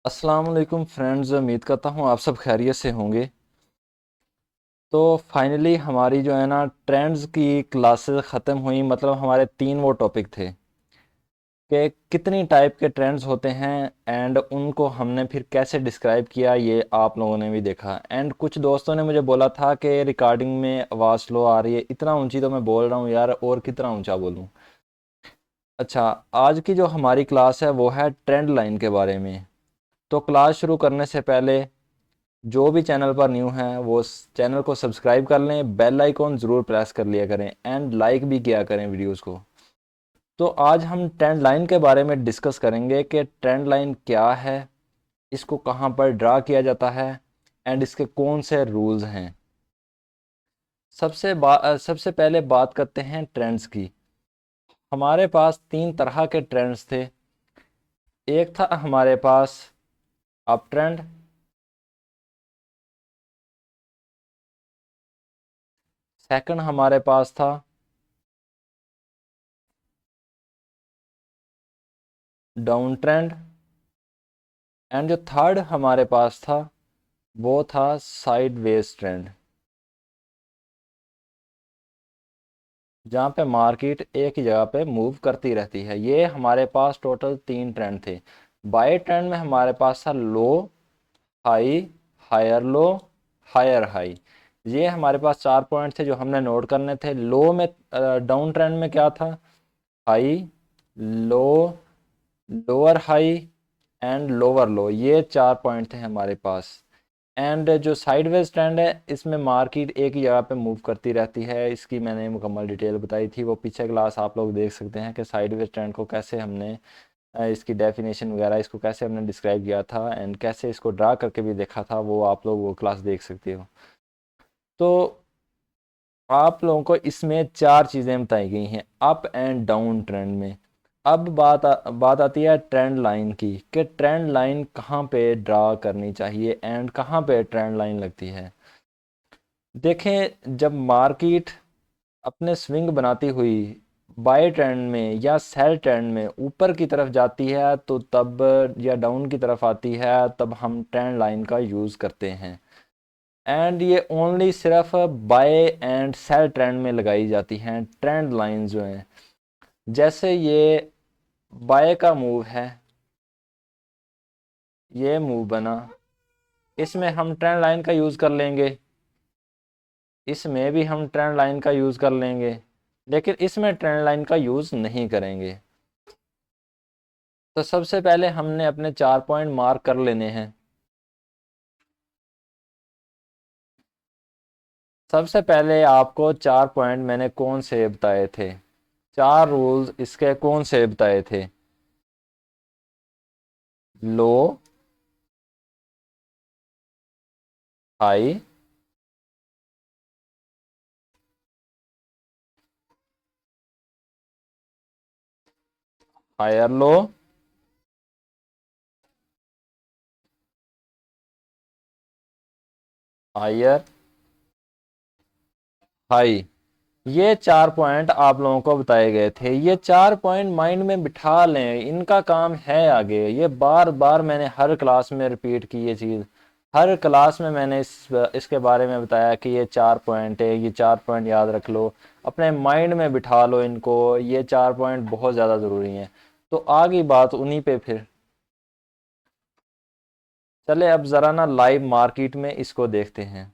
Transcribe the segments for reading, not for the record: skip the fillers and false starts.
अस्सलाम वालेकुम फ्रेंड्स, उम्मीद करता हूँ आप सब खैरियत से होंगे। तो फाइनली हमारी जो है ना ट्रेंड्स की क्लासेस ख़त्म हुई। मतलब हमारे तीन वो टॉपिक थे कि कितनी टाइप के ट्रेंड्स होते हैं एंड उनको हमने फिर कैसे डिस्क्राइब किया, ये आप लोगों ने भी देखा। एंड कुछ दोस्तों ने मुझे बोला था कि रिकॉर्डिंग में आवाज़ स्लो आ रही है, इतना ऊंची तो मैं बोल रहा हूँ यार, और कितना ऊंचा बोलूँ। अच्छा, आज की जो हमारी क्लास है वो है ट्रेंड लाइन के बारे में। तो क्लास शुरू करने से पहले जो भी चैनल पर न्यू हैं वो चैनल को सब्सक्राइब कर लें, बेल आइकॉन ज़रूर प्रेस कर लिया करें एंड लाइक भी किया करें वीडियोस को। तो आज हम ट्रेंड लाइन के बारे में डिस्कस करेंगे कि ट्रेंड लाइन क्या है, इसको कहाँ पर ड्रा किया जाता है एंड इसके कौन से रूल्स हैं। सबसे पहले बात करते हैं ट्रेंड्स की। हमारे पास तीन तरह के ट्रेंड्स थे। एक था हमारे पास अप ट्रेंड, सेकंड हमारे पास था डाउन ट्रेंड, एंड जो थर्ड हमारे पास था वो था साइड वेज ट्रेंड, जहाँ पे मार्केट एक ही जगह पे मूव करती रहती है। ये हमारे पास टोटल तीन ट्रेंड थे। बाय ट्रेंड में हमारे पास था low, high, higher low, higher high. ये हमारे पास चार पॉइंट थे जो हमने नोट करने थे। लो में डाउन ट्रेंड में क्या था? High, low, lower high and lower लो, ये चार पॉइंट थे हमारे पास। एंड जो साइडवेज ट्रेंड है, इसमें मार्केट एक ही जगह पे मूव करती रहती है। इसकी मैंने मुकम्मल डिटेल बताई थी, वो पीछे क्लास आप लोग देख सकते हैं कि साइडवेज ट्रेंड को कैसे हमने इसकी डेफिनेशन वगैरह, इसको कैसे हमने डिस्क्राइब किया था एंड कैसे इसको ड्रा करके भी देखा था, वो आप लोग वो क्लास देख सकते हो। तो आप लोगों को इसमें चार चीज़ें बताई गई हैं अप एंड डाउन ट्रेंड में। अब बात आती है ट्रेंड लाइन की, कि ट्रेंड लाइन कहाँ पे ड्रा करनी चाहिए एंड कहाँ पे ट्रेंड लाइन लगती है। देखें, जब मार्केट अपने स्विंग बनाती हुई बाय ट्रेंड में या सेल ट्रेंड में ऊपर की तरफ जाती है तो तब, या डाउन की तरफ आती है तब हम ट्रेंड लाइन का यूज़ करते हैं। एंड ये ओनली सिर्फ बाय एंड सेल ट्रेंड में लगाई जाती हैं ट्रेंड लाइन जो हैं। जैसे ये बाय का मूव है, ये मूव बना, इसमें हम ट्रेंड लाइन का यूज़ कर लेंगे, इसमें भी हम ट्रेंड लाइन का यूज़ कर लेंगे, लेकिन इसमें ट्रेंड लाइन का यूज़ नहीं करेंगे। तो सबसे पहले हमने अपने चार पॉइंट मार्क कर लेने हैं। सबसे पहले आपको चार पॉइंट मैंने कौन से बताए थे, चार रूल्स इसके कौन से बताए थे? Low, high, higher low, higher high. ये चार पॉइंट आप लोगों को बताए गए थे। ये चार पॉइंट माइंड में बिठा लें, इनका काम है आगे। ये बार बार मैंने हर क्लास में रिपीट की ये चीज़। हर क्लास में मैंने इसके बारे में बताया कि ये चार पॉइंट है, ये चार पॉइंट याद रख लो, अपने माइंड में बिठा लो इनको। ये चार पॉइंट बहुत ज़्यादा ज़रूरी हैं। तो आगे बात उन्हीं पे फिर चले। अब ज़रा ना लाइव मार्केट में इसको देखते हैं।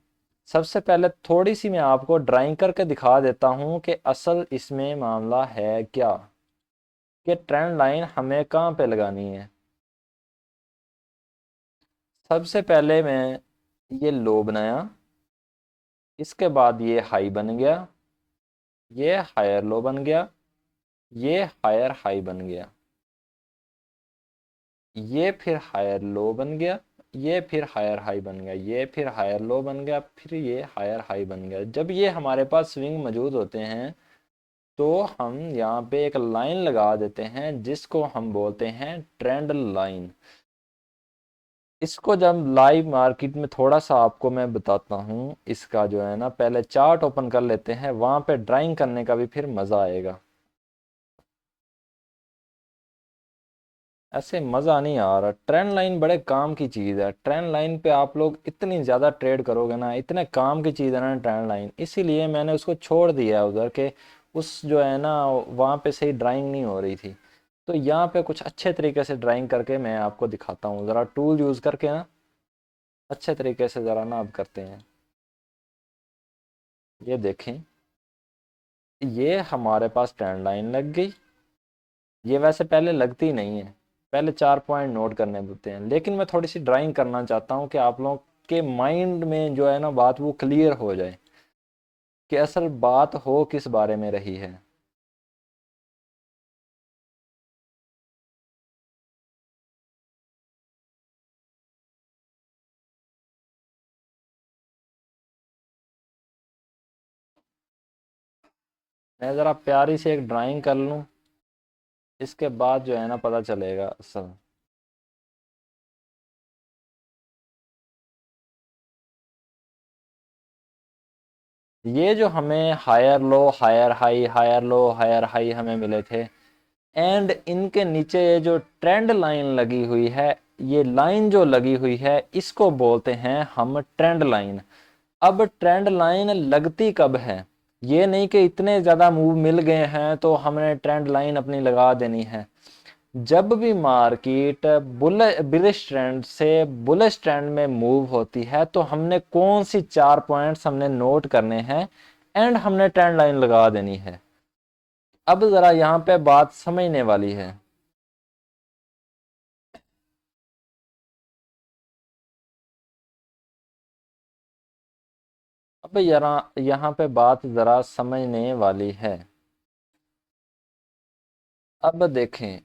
सबसे पहले थोड़ी सी मैं आपको ड्राइंग करके दिखा देता हूँ कि असल इसमें मामला है क्या, कि ट्रेंड लाइन हमें कहाँ पे लगानी है। सबसे पहले मैं ये लो बनाया, इसके बाद ये हाई बन गया, ये हायर लो बन गया, ये हायर हाई बन गया, ये फिर हायर लो बन गया, ये फिर हायर हाई बन गया, ये फिर हायर लो बन गया, फिर ये हायर हाई बन गया। जब ये हमारे पास स्विंग मौजूद होते हैं तो हम यहाँ पे एक लाइन लगा देते हैं जिसको हम बोलते हैं ट्रेंड लाइन। इसको जब लाइव मार्केट में थोड़ा सा आपको मैं बताता हूँ, इसका जो है ना, पहले चार्ट ओपन कर लेते हैं, वहाँ पे ड्राइंग करने का भी फिर मज़ा आएगा। ऐसे मज़ा नहीं आ रहा। ट्रेंड लाइन बड़े काम की चीज़ है। ट्रेंड लाइन पे आप लोग इतनी ज़्यादा ट्रेड करोगे ना, इतने काम की चीज़ है ना ट्रेंड लाइन, इसीलिए मैंने उसको छोड़ दिया है उधर के। उस जो है ना वहाँ पे सही ड्राइंग नहीं हो रही थी। तो यहाँ पे कुछ अच्छे तरीके से ड्राइंग करके मैं आपको दिखाता हूँ, ज़रा टूल यूज़ करके ना अच्छे तरीके से ज़रा ना अब करते हैं। ये देखें, ये हमारे पास ट्रेंड लाइन लग गई। ये वैसे पहले लगती नहीं है, पहले 4 पॉइंट नोट करने होते हैं, लेकिन मैं थोड़ी सी ड्राइंग करना चाहता हूँ कि आप लोगों के माइंड में जो है ना बात वो क्लियर हो जाए कि असल बात हो किस बारे में रही है। मैं ज़रा प्यारी सी एक ड्राइंग कर लूँ, इसके बाद जो है ना पता चलेगा असल। ये जो हमें हायर लो हायर हाई हमें मिले थे, एंड इनके नीचे ये जो ट्रेंड लाइन लगी हुई है, ये लाइन जो लगी हुई है इसको बोलते हैं हम ट्रेंड लाइन। अब ट्रेंड लाइन लगती कब है? ये नहीं कि इतने ज़्यादा मूव मिल गए हैं तो हमने ट्रेंड लाइन अपनी लगा देनी है। जब भी मार्केट बुलिश ट्रेंड से बुलिश ट्रेंड में मूव होती है तो हमने कौन सी 4 पॉइंट्स हमने नोट करने हैं एंड हमने ट्रेंड लाइन लगा देनी है। अब ज़रा यहाँ पे बात समझने वाली है। अब यहाँ पे बात ज़रा समझने वाली है। अब देखें,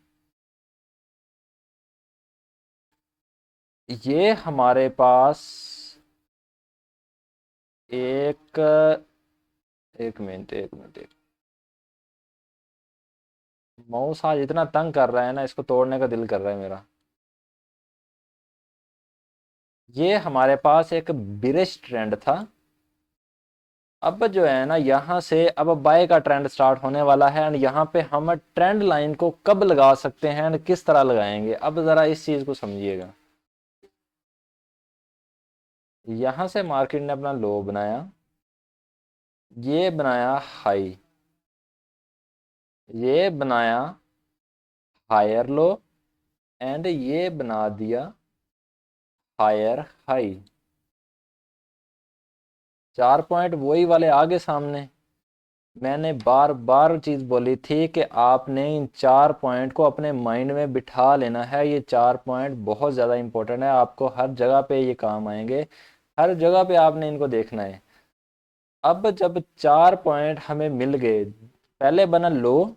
ये हमारे पास एक एक मिनट माउस आज इतना तंग कर रहा है ना, इसको तोड़ने का दिल कर रहा है मेरा। ये हमारे पास एक बिरिश ट्रेंड था। अब जो है ना यहाँ से अब बाय का ट्रेंड स्टार्ट होने वाला है, एंड यहाँ पे हम ट्रेंड लाइन को कब लगा सकते हैं एंड किस तरह लगाएंगे, अब ज़रा इस चीज़ को समझिएगा। यहाँ से मार्केट ने अपना लो बनाया, ये बनाया हाई, ये बनाया हायर लो, एंड ये बना दिया हायर हाई। 4 पॉइंट वही वाले आगे सामने। मैंने बार बार चीज़ बोली थी कि आपने इन 4 पॉइंट को अपने माइंड में बिठा लेना है। ये 4 पॉइंट बहुत ज़्यादा इंपॉर्टेंट है, आपको हर जगह पे ये काम आएंगे, हर जगह पे आपने इनको देखना है। अब जब 4 पॉइंट हमें मिल गए, पहले बना लो,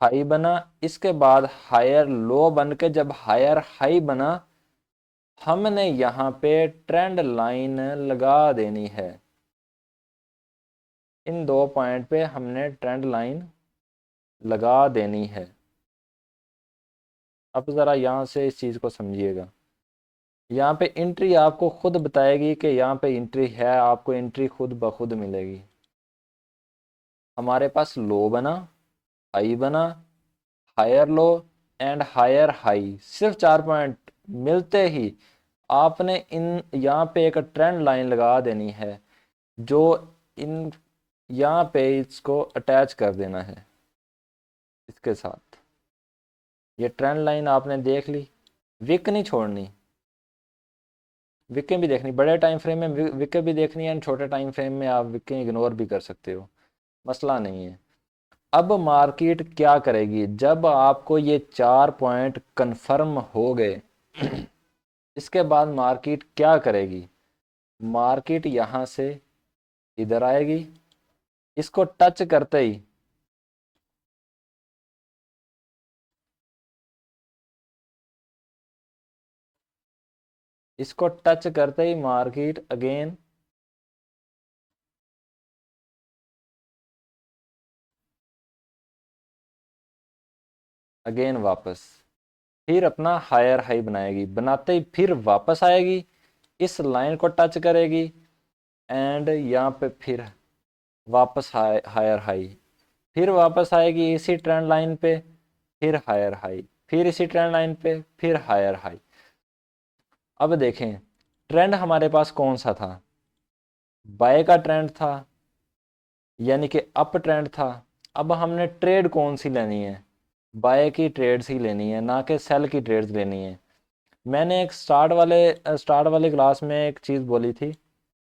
हाई बना, इसके बाद हायर लो बन के जब हायर हाई बना, हमने यहाँ पे ट्रेंड लाइन लगा देनी है। इन 2 पॉइंट पे हमने ट्रेंड लाइन लगा देनी है। अब ज़रा यहाँ से इस चीज़ को समझिएगा। यहाँ पे एंट्री आपको खुद बताएगी कि यहाँ पे एंट्री है, आपको एंट्री खुद ब खुद मिलेगी। हमारे पास लो बना, हाई बना, higher low and higher high, सिर्फ 4 पॉइंट मिलते ही आपने इन यहाँ पे एक ट्रेंड लाइन लगा देनी है, जो इन यहाँ पे इसको अटैच कर देना है इसके साथ। ये ट्रेंड लाइन आपने देख ली, विक नहीं छोड़नी, विकें भी देखनी, बड़े टाइम फ्रेम में विकें भी देखनी है, एंड छोटे टाइम फ्रेम में आप विकें इग्नोर भी कर सकते हो, मसला नहीं है। अब मार्केट क्या करेगी जब आपको ये 4 पॉइंट कंफर्म हो गए? इसके बाद मार्केट क्या करेगी? मार्केट यहाँ से इधर आएगी, इसको टच करते ही इसको टच करते ही मार्केट अगेन वापस फिर अपना हायर हाई बनाएगी, बनाते ही फिर वापस आएगी, इस लाइन को टच करेगी, एंड यहाँ पे फिर वापस हायर हाई, फिर वापस आएगी इसी ट्रेंड लाइन पे, फिर हायर हाई, फिर इसी ट्रेंड लाइन पे फिर हायर हाई। अब देखें ट्रेंड हमारे पास कौन सा था, बाय का ट्रेंड था, यानी कि अप ट्रेंड था। अब हमने ट्रेड कौन सी लेनी है, बाय की ट्रेड्स ही लेनी है, ना कि सेल की ट्रेड्स लेनी है। मैंने एक स्टार्ट वाले क्लास में एक चीज़ बोली थी,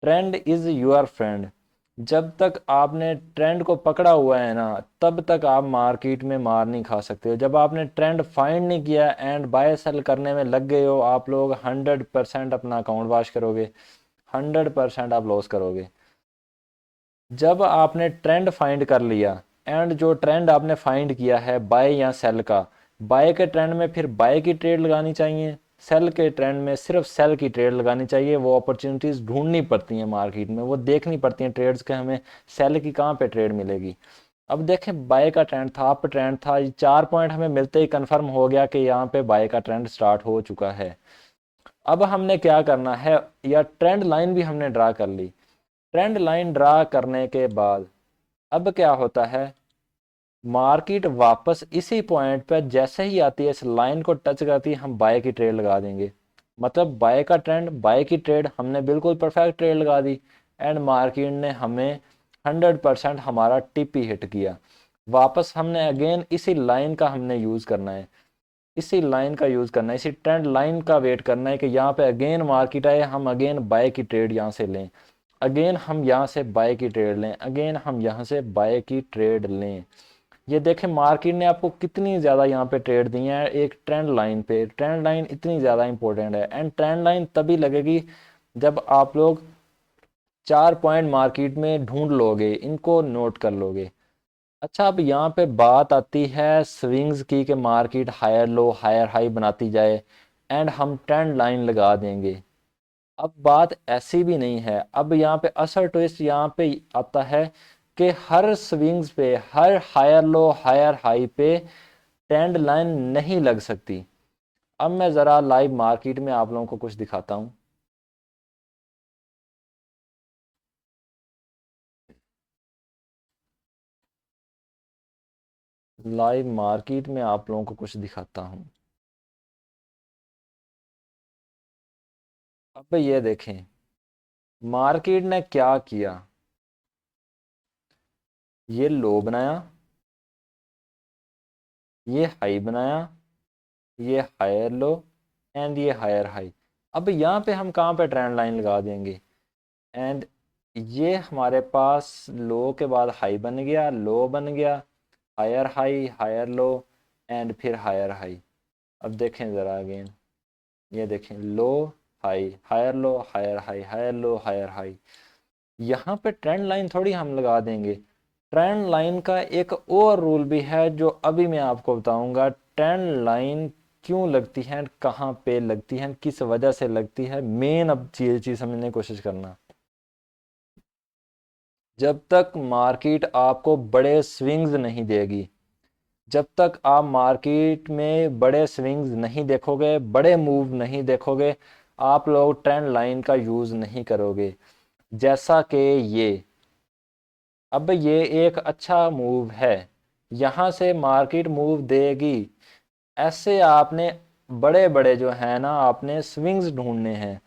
ट्रेंड इज़ योर फ्रेंड। जब तक आपने ट्रेंड को पकड़ा हुआ है ना, तब तक आप मार्केट में मार नहीं खा सकते हो। जब आपने ट्रेंड फाइंड नहीं किया एंड बाय सेल करने में लग गए हो, आप लोग 100% अपना अकाउंट वॉश करोगे, 100% आप लॉस करोगे। जब आपने ट्रेंड फाइंड कर लिया एंड जो ट्रेंड आपने फाइंड किया है बाय या सेल का, बाय के ट्रेंड में फिर बाय की ट्रेड लगानी चाहिए, सेल के ट्रेंड में सिर्फ सेल की ट्रेड लगानी चाहिए। वो अपॉर्चुनिटीज़ ढूंढनी पड़ती हैं मार्केट में, वो देखनी पड़ती हैं ट्रेड्स के, हमें सेल की कहाँ पे ट्रेड मिलेगी। अब देखें बाय का ट्रेंड था, अप ट्रेंड था, ये 4 पॉइंट हमें मिलते ही कंफर्म हो गया कि यहाँ पे बाय का ट्रेंड स्टार्ट हो चुका है। अब हमने क्या करना है, या ट्रेंड लाइन भी हमने ड्रा कर ली। ट्रेंड लाइन ड्रा करने के बाद अब क्या होता है, मार्केट वापस इसी पॉइंट पर जैसे ही आती है, इस लाइन को टच करती है, हम बाय की ट्रेड लगा देंगे। मतलब बाय का ट्रेंड, बाय की ट्रेड हमने बिल्कुल परफेक्ट ट्रेड लगा दी एंड मार्केट ने हमें 100% हमारा टिप ही हिट किया। वापस हमने अगेन इसी लाइन का हमने यूज़ करना है, इसी लाइन का यूज़ करना है, इसी ट्रेंड लाइन का वेट करना है कि यहाँ पे अगेन मार्केट आए, हम अगेन बाय की ट्रेड यहाँ से लें, अगेन हम यहाँ से बाय की ट्रेड लें, अगेन हम यहाँ से बाय की ट्रेड लें। ये देखें मार्केट ने आपको कितनी ज़्यादा यहाँ पे ट्रेड दी है एक ट्रेंड लाइन पे। ट्रेंड लाइन इतनी ज़्यादा इंपॉर्टेंट है एंड ट्रेंड लाइन तभी लगेगी जब आप लोग 4 पॉइंट मार्केट में ढूंढ लोगे, इनको नोट कर लोगे। अच्छा अब यहाँ पे बात आती है स्विंग्स की, कि market higher low higher high बनाती जाए एंड हम ट्रेंड लाइन लगा देंगे। अब बात ऐसी भी नहीं है। अब यहाँ पे असल ट्विस्ट यहाँ पे आता है कि हर स्विंग्स पे, हर हायर लो हायर हाई पे ट्रेंड लाइन नहीं लग सकती। अब मैं ज़रा लाइव मार्केट में आप लोगों को कुछ दिखाता हूँ। लाइव मार्केट में आप लोगों को कुछ दिखाता हूँ। अब ये देखें मार्केट ने क्या किया, ये लो बनाया, ये हाई बनाया, ये हायर लो एंड ये हायर हाई। अब यहाँ पे हम कहाँ पे ट्रेंड लाइन लगा देंगे, एंड ये हमारे पास लो के बाद हाई बन गया, लो बन गया, हायर लो एंड फिर हायर हाई। अब देखें ज़रा अगेन, ये देखें low high, higher low higher high, higher low higher high. यहाँ पे ट्रेंड लाइन थोड़ी हम लगा देंगे। ट्रेंड लाइन का एक और रूल भी है जो अभी मैं आपको बताऊंगा। ट्रेंड लाइन क्यों लगती है, कहाँ पे लगती है, किस वजह से लगती है, मेन अब चीज़ समझने की कोशिश करना। जब तक मार्केट आपको बड़े स्विंग्स नहीं देगी, जब तक आप मार्केट में बड़े स्विंग्स नहीं देखोगे, बड़े मूव नहीं देखोगे, आप लोग ट्रेंड लाइन का यूज़ नहीं करोगे। जैसा कि ये, अब ये एक अच्छा मूव है, यहाँ से मार्केट मूव देगी। ऐसे आपने बड़े बड़े जो है ना, आपने स्विंग्स ढूंढने हैं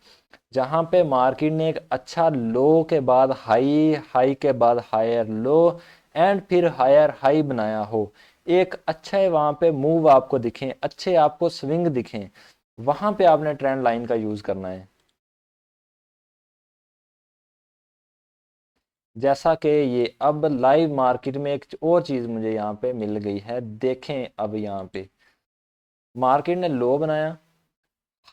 जहाँ पे मार्केट ने एक अच्छा लो के बाद हाई, हाई के बाद हायर लो एंड फिर हायर हाई बनाया हो। एक अच्छे वहाँ पे मूव आपको दिखें, अच्छे आपको स्विंग दिखें, वहाँ पे आपने ट्रेंड लाइन का यूज़ करना है। जैसा कि ये अब लाइव मार्केट में एक और चीज़ मुझे यहाँ पे मिल गई है, देखें अब यहाँ पे मार्केट ने लो बनाया,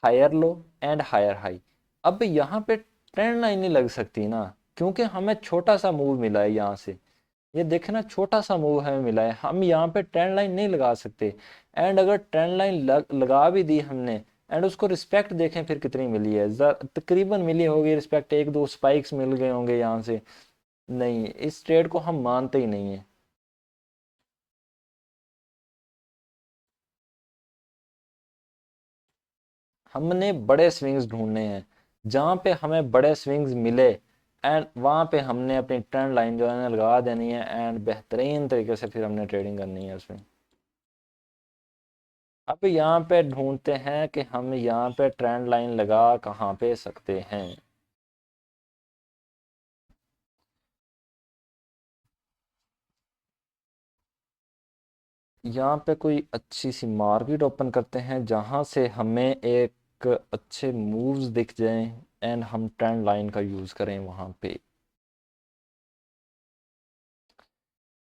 higher low and higher high. अब यहाँ पे ट्रेंड लाइन नहीं लग सकती ना, क्योंकि हमें छोटा सा मूव मिला है यहाँ से। ये देखे ना, छोटा सा मूव हमें मिला है, हम यहाँ पे ट्रेंड लाइन नहीं लगा सकते। एंड अगर ट्रेंड लाइन लगा भी दी हमने एंड उसको रिस्पेक्ट देखें फिर कितनी मिली है, तकरीबन मिली होगी रिस्पेक्ट, एक दो स्पाइक्स मिल गए होंगे यहाँ से। नहीं, इस ट्रेड को हम मानते ही नहीं है। हमने बड़े स्विंग्स ढूंढने हैं, जहाँ पे हमें बड़े स्विंग्स मिले एंड वहाँ पे हमने अपनी ट्रेंड लाइन जो है ना लगा देनी है एंड बेहतरीन तरीके से फिर हमने ट्रेडिंग करनी है उसमें। अब यहाँ पे ढूंढते हैं कि हम यहाँ पे ट्रेंड लाइन लगा कहाँ पे सकते हैं। यहाँ पे कोई अच्छी सी मार्केट ओपन करते हैं जहाँ से हमें एक अच्छे मूव्स दिख जाएं एंड हम ट्रेंड लाइन का यूज़ करें वहाँ पे।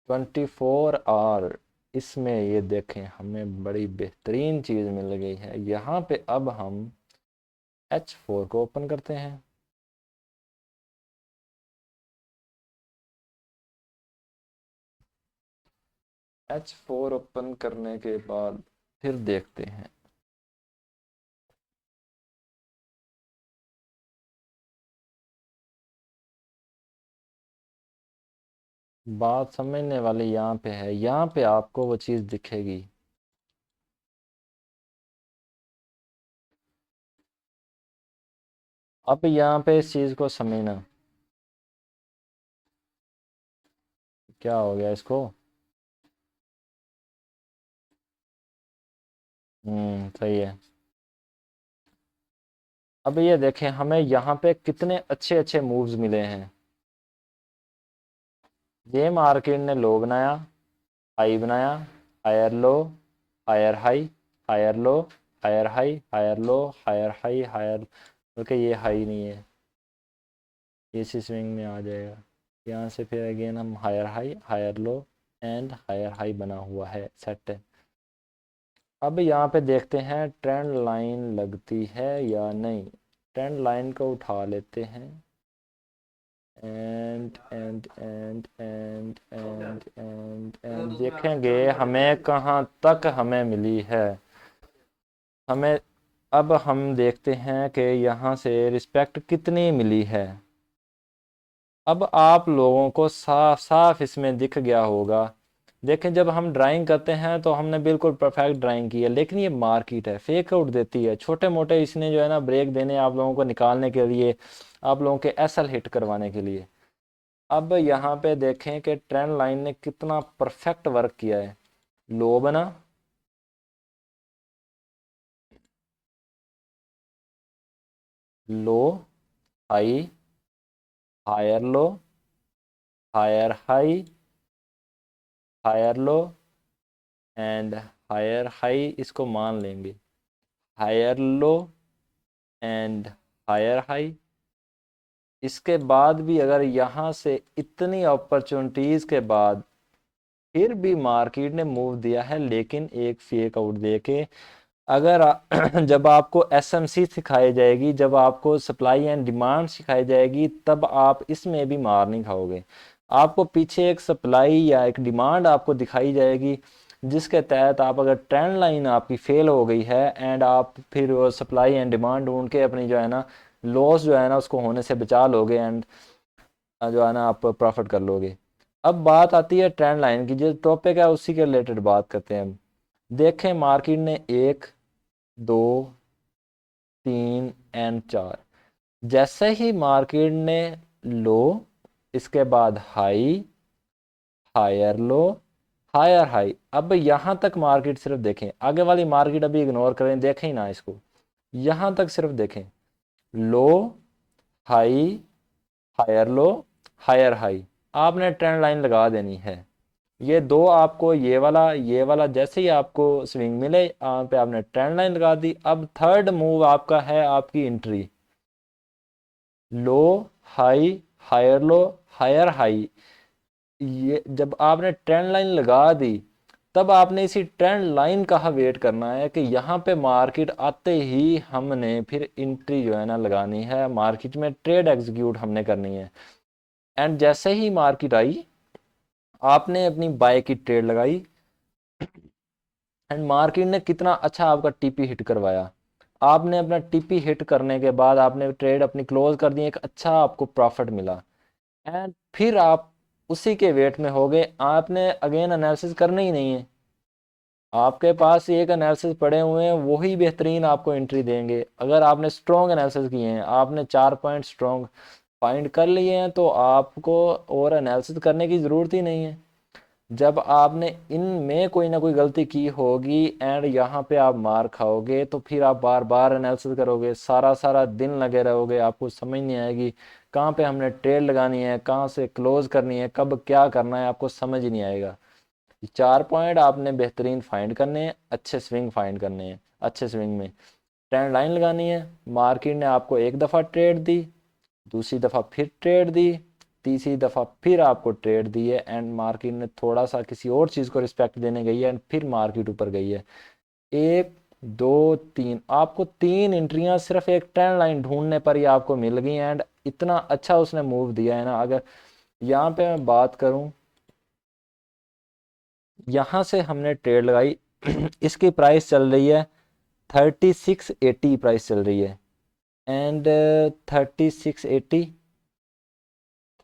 24 आवर, इसमें ये देखें हमें बड़ी बेहतरीन चीज़ मिल गई है। यहाँ पे अब हम H4 को ओपन करते हैं। H4 ओपन करने के बाद फिर देखते हैं। बात समझने वाली यहाँ पे है, यहाँ पे आपको वो चीज़ दिखेगी। अब यहाँ पे इस चीज़ को समझना। क्या हो गया इसको? सही है। अब ये देखें हमें यहाँ पे कितने अच्छे अच्छे मूव्स मिले हैं। ये मार्केट ने लो बनाया, हाई बनाया, higher low, higher high, higher low, higher high, higher low, higher high, higher, बल्कि ये हाई नहीं है, इसी स्विंग में आ जाएगा। यहाँ से फिर अगेन हम higher high, higher low and higher high बना हुआ है, सेट है। अब यहाँ पे देखते हैं ट्रेंड लाइन लगती है या नहीं। ट्रेंड लाइन को उठा लेते हैं एंड देखेंगे हमें कहाँ तक हमें मिली है। हमें अब हम देखते हैं कि यहाँ से रिस्पेक्ट कितनी मिली है। अब आप लोगों को साफ साफ इसमें दिख गया होगा। देखें जब हम ड्राइंग करते हैं तो हमने बिल्कुल परफेक्ट ड्राइंग की है, लेकिन ये मार्केट है, फेक आउट देती है छोटे मोटे, इसने जो है ना ब्रेक देने आप लोगों को निकालने के लिए, आप लोगों के एसएल हिट करवाने के लिए। अब यहाँ पे देखें कि ट्रेंड लाइन ने कितना परफेक्ट वर्क किया है। लो बना, low, high, higher low, higher high, higher low and higher high, इसको मान लेंगे, higher low and higher high. इसके बाद भी अगर यहाँ से इतनी अपॉर्चुनिटीज़ के बाद फिर भी मार्केट ने मूव दिया है, लेकिन एक फेक आउट दे के, अगर जब आपको एसएमसी सिखाई जाएगी, जब आपको सप्लाई एंड डिमांड सिखाई जाएगी, तब आप इसमें भी मार नहीं खाओगे। आपको पीछे एक सप्लाई या एक डिमांड आपको दिखाई जाएगी, जिसके तहत आप, अगर ट्रेंड लाइन आपकी फेल हो गई है एंड आप फिर वो सप्लाई एंड डिमांड ढूंढ के अपनी जो है ना लॉस जो है ना उसको होने से बचा लोगे एंड जो है ना आप प्रॉफिट कर लोगे। अब बात आती है ट्रेंड लाइन की, जो टॉपिक है उसी के रिलेटेड बात करते हैं हम। देखें मार्केट ने 1, 2, 3 एंड 4, जैसे ही मार्केट ने लो, इसके बाद high, higher low, higher high, अब यहाँ तक मार्केट सिर्फ देखें, आगे वाली मार्केट अभी इग्नोर करें, देखें ही ना इसको, यहाँ तक सिर्फ देखें। Low, high, higher low, higher high, आपने ट्रेंड लाइन लगा देनी है। ये दो आपको, ये वाला जैसे ही आपको स्विंग मिले यहाँ पे आपने ट्रेंड लाइन लगा दी। अब थर्ड मूव आपका है आपकी entry, low, high, higher low, higher high. ये जब आपने ट्रेंड लाइन लगा दी, तब आपने इसी ट्रेंड लाइन का वेट करना है कि यहाँ पे मार्केट आते ही हमने फिर एंट्री जो है ना लगानी है, मार्केट में ट्रेड एग्जीक्यूट हमने करनी है। एंड जैसे ही मार्केट आई, आपने अपनी बाय की ट्रेड लगाई एंड मार्केट ने कितना अच्छा आपका टीपी हिट करवाया। आपने अपना टीपी हिट करने के बाद आपने ट्रेड अपनी क्लोज कर दी, एक अच्छा आपको प्रॉफिट मिला एंड फिर आप उसी के वेट में हो गए, आपने अगेन एनालिसिस करना ही नहीं है। आपके पास एक एनालिसिस पड़े हुए हैं, वही बेहतरीन आपको एंट्री देंगे। अगर आपने स्ट्रॉन्ग एनालिसिस किए हैं, आपने 4 पॉइंट स्ट्रॉन्ग फाइंड कर लिए हैं, तो आपको और एनालिसिस करने की ज़रूरत ही नहीं है। जब आपने इनमें कोई ना कोई गलती की होगी एंड यहाँ पे आप मार खाओगे तो फिर आप बार बार एनालिसिस करोगे, सारा सारा दिन लगे रहोगे, आपको समझ नहीं आएगी कहाँ पे हमने ट्रेड लगानी है, कहाँ से क्लोज करनी है, कब क्या करना है, आपको समझ ही नहीं आएगा। 4 पॉइंट आपने बेहतरीन फाइंड करने हैं, अच्छे स्विंग फाइंड करने हैं। अच्छे स्विंग में ट्रेंड लाइन लगानी है। मार्केट ने आपको एक दफ़ा ट्रेड दी, दूसरी दफ़ा फिर ट्रेड दी, तीसरी दफ़ा फिर आपको ट्रेड दी है एंड मार्केट ने थोड़ा सा किसी और चीज़ को रिस्पेक्ट देने गई है एंड फिर मार्केट ऊपर गई है। एक, दो, तीन, आपको 3 एंट्रियां सिर्फ एक ट्रेंड लाइन ढूंढने पर ही आपको मिल गई एंड इतना अच्छा उसने मूव दिया है ना। अगर यहाँ पे मैं बात करूँ, यहाँ से हमने ट्रेड लगाई इसकी प्राइस चल रही है 3680 प्राइस चल रही है एंड 3680,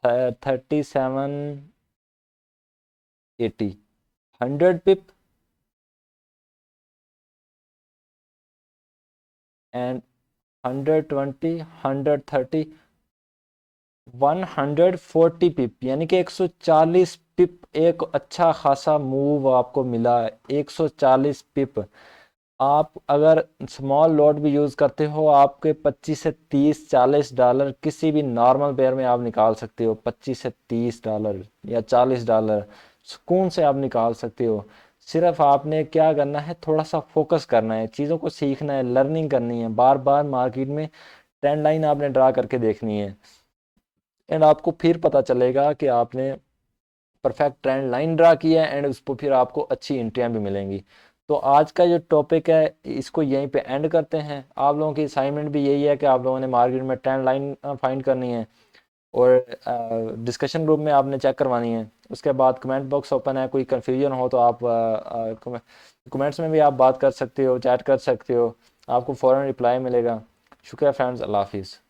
3780, 100 पिप एंड 120, 130, 140 पिप, यानी कि 140 पिप एक अच्छा खासा मूव आपको मिला है। 140 पिप आप अगर स्मॉल लॉट भी यूज़ करते हो, आपके 25 से 30, $40 किसी भी नॉर्मल पेयर में आप निकाल सकते हो। $25 से $30 या $40 सुकून से आप निकाल सकते हो। सिर्फ आपने क्या करना है, थोड़ा सा फोकस करना है, चीज़ों को सीखना है, लर्निंग करनी है, बार बार मार्केट में ट्रेंड लाइन आपने ड्रा करके देखनी है एंड आपको फिर पता चलेगा कि आपने परफेक्ट ट्रेंड लाइन ड्रा की है एंड उस पर फिर आपको अच्छी एंट्रियां भी मिलेंगी। तो आज का जो टॉपिक है इसको यहीं पे एंड करते हैं। आप लोगों की असाइनमेंट भी यही है कि आप लोगों ने मार्केट में ट्रेंड लाइन फाइंड करनी है और डिस्कशन ग्रुप में आपने चेक करवानी है। उसके बाद कमेंट बॉक्स ओपन है, कोई कन्फ्यूजन हो तो आप कमेंट्स में भी आप बात कर सकते हो, चैट कर सकते हो, आपको फ़ौरन रिप्लाई मिलेगा। शुक्रिया फ्रेंड्स, अल्लाह हाफिज़।